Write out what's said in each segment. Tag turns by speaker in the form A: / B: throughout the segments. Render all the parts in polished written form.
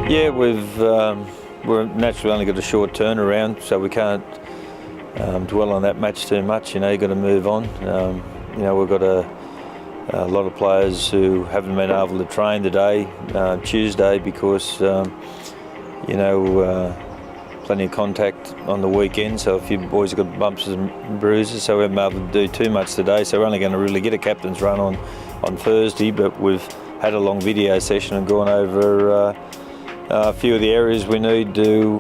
A: Yeah, we're naturally only got a short turnaround, so we can't dwell on that match too much. You've got to move on. We've got a lot of players who haven't been able to train today, Tuesday, because plenty of contact on the weekend, so a few boys have got bumps and bruises, so we haven't been able to do too much today. So we're only going to really get a captain's run on Thursday, but we've had a long video session and gone over a few of the areas we need to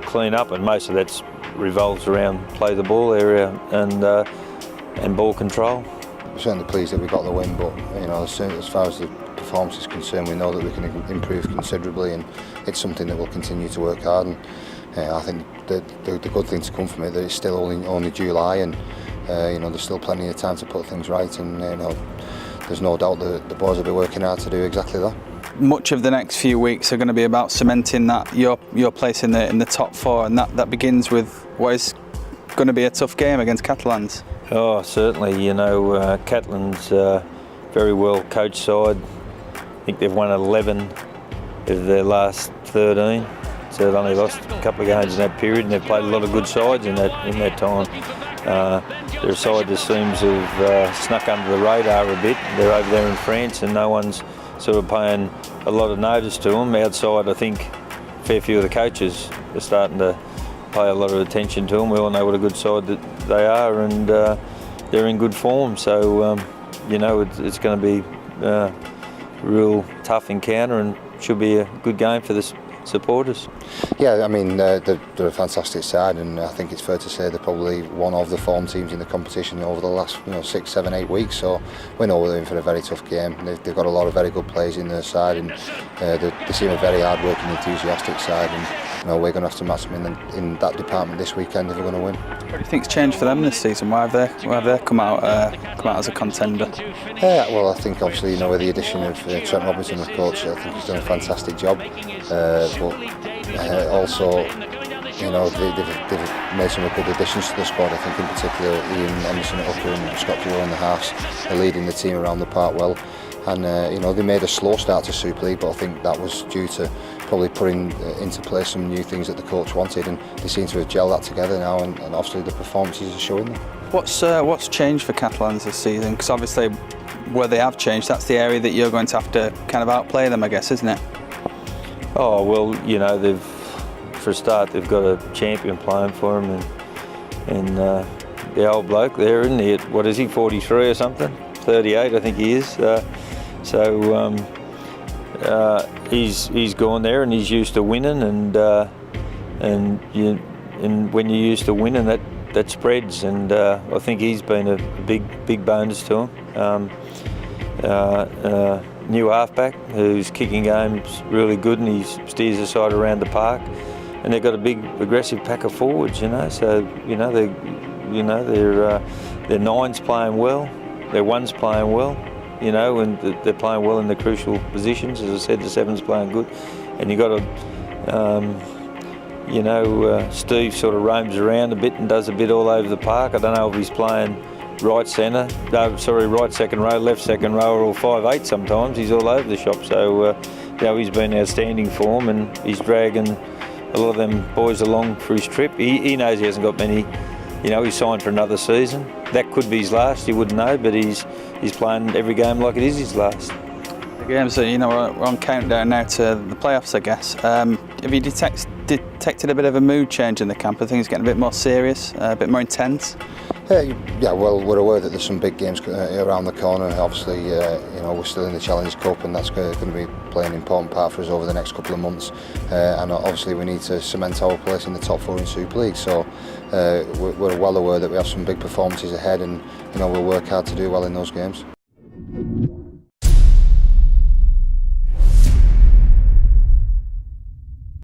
A: clean up, and most of that revolves around play the ball area and ball control.
B: We're certainly pleased that we got the win, but as far as the performance is concerned, we know that we can improve considerably, and it's something that we'll continue to work hard. And I think that the good thing to come from it that it's still only July, and there's still plenty of time to put things right, and there's no doubt that the boys will be working hard to do exactly that.
C: Much of the next few weeks are going to be about cementing that your place in the top four, and that begins with what is going to be a tough game against Catalans.
A: Oh, certainly. Catalans very well coached side. I think they've won 11 of their last 13, so they've only lost a couple of games in that period, and they've played a lot of good sides in that time. They're a side that seems to have snuck under the radar a bit. They're over there in France, and no one's sort of paying a lot of notice to them. Outside, I think a fair few of the coaches are starting to pay a lot of attention to them. We all know what a good side that they are, and they're in good form. So it's going to be a real tough encounter, and should be a good game for the supporters.
B: Yeah, I mean they're a fantastic side, and I think it's fair to say they're probably one of the form teams in the competition over the last 6, 7, 8 weeks. So we know we're in for a very tough game. They've got a lot of very good players in their side, and they seem a very hard-working, enthusiastic side. And we're going to have to match them in that department this weekend if we're going to win.
C: What do you think's changed for them this season? Why have they come out as a contender?
B: Well, I think obviously with the addition of Trent Robinson as coach, I think he's done a fantastic job. But also, they've made some good additions to the squad. I think in particular Ian Emerson at hooker and Scott Pure in the halves are leading the team around the park well. And they made a slow start to Super League, but I think that was due to probably putting into place some new things that the coach wanted, and they seem to have gelled that together now, and obviously the performances are showing them.
C: What's changed for Catalans this season? Because obviously where they have changed, that's the area that you're going to have to kind of outplay them, I guess, isn't it?
A: Oh well, for a start they've got a champion playing for them, and the old bloke there, isn't he? What is he, 43 or something? 38, I think he is. He's gone there, and he's used to winning, and when you're used to winning, that spreads, and I think he's been a big bonus to him. New halfback whose kicking game's really good, and he steers the side around the park, and they've got a big aggressive pack of forwards, so their nine's playing well, their one's playing well. And they're playing well in the crucial positions. As I said, the seven's playing good, and you got Steve sort of roams around a bit and does a bit all over the park. I don't know if he's playing right second row, left second row, or 5'8" sometimes. He's all over the shop. So he's been outstanding form, and he's dragging a lot of them boys along for his trip. He knows he hasn't got many. He's signed for another season. That could be his last, you wouldn't know, but he's playing every game like it is his last.
C: The games, we're on countdown now to the playoffs, I guess. Have you detected a bit of a mood change in the camp? Are things getting a bit more serious, a bit more intense?
B: Yeah, well, we're aware that there's some big games around the corner. Obviously, we're still in the Challenge Cup, and that's going to be playing an important part for us over the next couple of months. And obviously, we need to cement our place in the top four in Super League. So we're well aware that we have some big performances ahead, and we'll work hard to do well in those games.